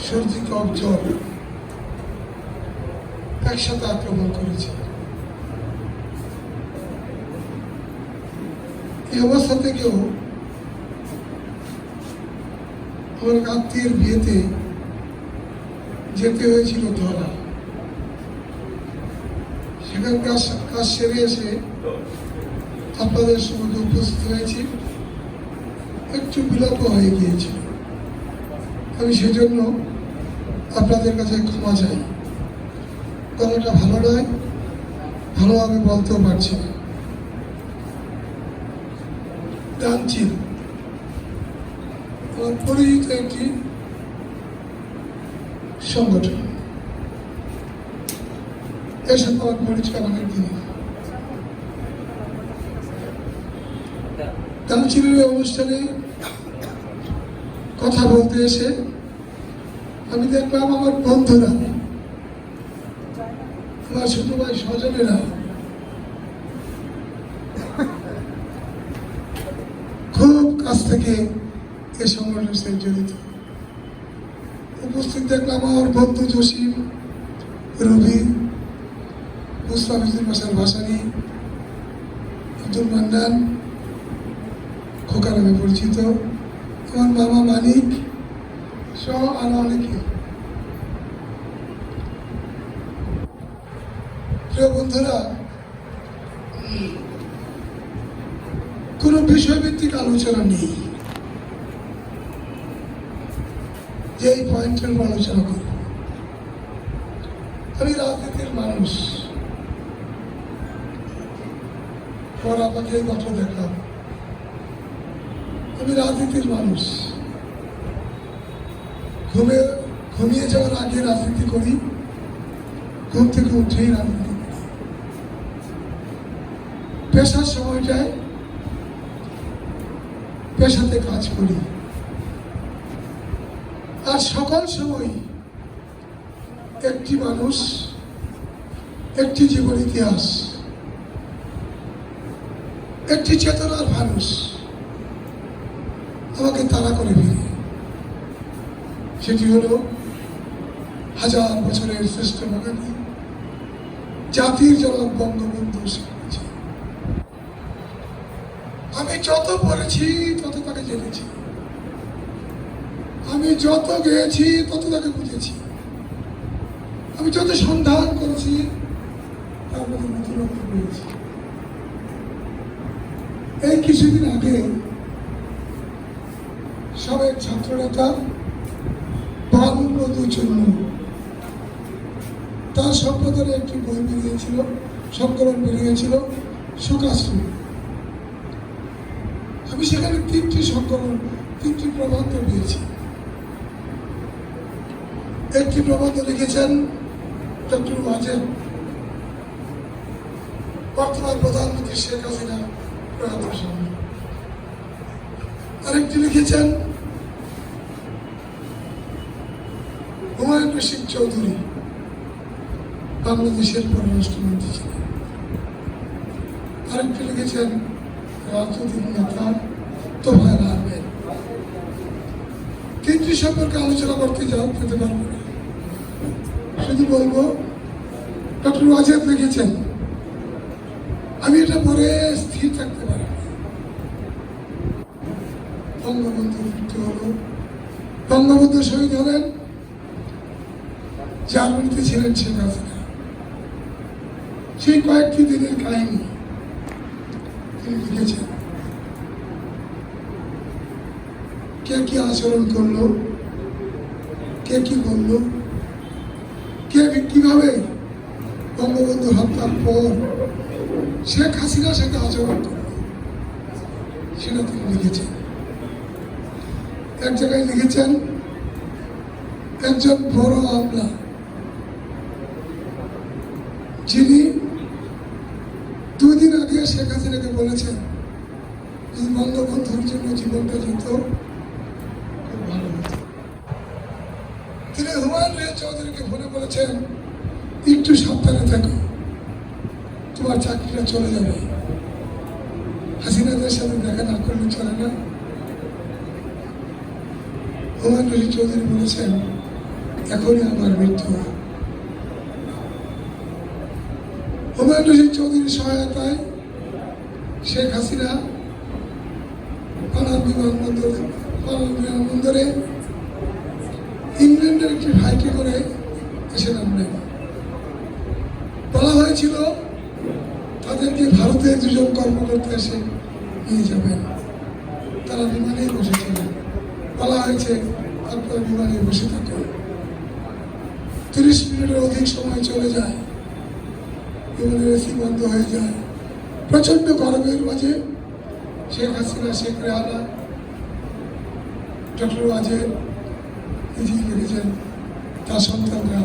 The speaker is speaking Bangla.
সর্দি কফ জ্বর একসাথে আক্রমণ করেছে। এই অবস্থা থেকেও আমার আত্মীয়ের বিয়েতে যেতে হয়েছিল ধরা। সেখানকার কাজ সেরে এসে আপনাদের সঙ্গে উপস্থিত হয়েছি। একটু বিলম্ব হয়ে গিয়েছিল, আমি সেজন্য আপনাদের কাছে ক্ষমা চাই। গলাটা ভালো নয়, ভালোভাবে বলতেও পারছি না। ডানচিল আমার পরিচিত একটি সংগঠন, এর সাথে আমার পরিচয় অনেক দিন। ডানচিলের অনুষ্ঠানে কথা বলতে এসে আমি দেখলাম আমার বন্ধুরা, আমার ছোট ভাই স্বজনেরা খুব কাছ থেকে এ সংগঠনের সাথে জড়িত। উপস্থিত দেখলাম আমার বন্ধু জসিম, রবি, মুস্তাফিজুর বাসার ভাসানী, আব্দুল মান্নান, খোকা নামে পরিচিত, আমার মামা মানিক সহ আরো অনেকে। প্রিয় বন্ধুরা, কোন বিষয়ভিত্তিক আলোচনা নেই যে এই পয়েন্টের আলোচনা করব। আমি রাজনীতির মানুষ, পর আমাকে এই কথা দেখলাম। আমি রাজনীতির মানুষ, ঘুমিয়ে যাওয়ার আগে রাজনীতি করি, ঘুম থেকে উঠেই রাজনীতি করি। পেশার সময়টায় পেশাতে কাজ করি, আর সকল সময় একটি মানুষ, একটি জীবন ইতিহাস, একটি চেতনার মানুষ আমাকে তাড়া করে ফেলে। সেটি হলো হাজার বছরের শ্রেষ্ঠ বাঙালি, জাতির জনক বঙ্গবন্ধু শেখ মুজিব। আমি যত পড়েছি তত তাকে জেনেছি, আমি যত গেয়েছি তত তাকে বুঝেছি, আমি যত সন্ধান করেছি তার মধ্যে নতুনত্ব পেয়েছি। এই কিছুদিন আগে সাবেক ছাত্র নেতা বাবুপ্রদু চূর্ণ তার সম্পাদনে একটি বই বেরিয়েছিল, সংকলন বেরিয়েছিল সুকাশ্রী। আমি সেখানে তিনটি প্রবন্ধ পেয়েছি। একটি প্রবন্ধ লিখেছেন ডক্টর ওয়াজেদ, বর্তমান প্রধানমন্ত্রী শেখ হাসিনা প্রয়াত স্বামী। আরেকটি লিখেছেন হুমায়ুন রশিদ চৌধুরী, বাংলাদেশের পররাষ্ট্রমন্ত্রী ছিলেন। আরেকটি লিখেছেন রাজনৈতিক নেতা তোফায়েল আহমেদ। তিনটি সম্পর্কে আলোচনা করতে যেতে পারবো না, শুধু বলবো ডক্টর ওয়াজেদ লিখেছেন, আমি এটা পরে স্থির থাকতে পারি। বঙ্গবন্ধুর মৃত্যু হল, বঙ্গবন্ধু শহীদ হলেন, জার্মানিতে ছিলেন শেখ হাসিনা। সেই কয়েকটি দিনের কাহিনী তিনি লিখেছেন। কে কি আচরণ করলো, কে কি বললো, কে কিভাবে বঙ্গবন্ধু হত্যার পর শেখ হাসিনার সাথে আচরণ করলো, সেটা তিনি লিখেছেন। এক জায়গায় লিখেছেন, একজন বড় আমলা যিনি 2 দিন আগে শেখ হাসিনাকে বলেছেন যদি বঙ্গবন্ধুর জন্য জীবনটা যেত খুব ভালো হতো। তিনি হুমায়ুন রশিদ চৌধুরীকে ফোনে বলেছেন, একটু সাবধানে থাকো, তোমার চাকরিটা চলে যাবে, হাসিনাদের সাথে দেখা না করলে চলে না। হুমায়ুন রশিদ চৌধুরী বলেছেন, এখনই আমার মৃত্যু। হুমায়ুন রশিদ চৌধুরীর সহায়তায় শেখ হাসিনা পানাম বিমানবন্দরে ইংল্যান্ডের একটি ফ্লাইটে করে এসে নামলেন। বলা হয়েছিল তাদেরকে ভারতের দুজন কর্মকর্তা এসে নিয়ে যাবেন, তারা বিমানেই বসেছিলেন। বলা হয়েছে আপনারা বিমানে বসে থাকুন। 30 মিনিটের অধিক সময় চলে যায়, বিমানের এসি বন্ধ হয়ে যায়। প্রচন্ড গরমের মাঝে শেখ হাসিনা, শেখ রেহানা, ডক্টর ওয়াজেদ নিজেই লিখেছেন, তার সন্তানরা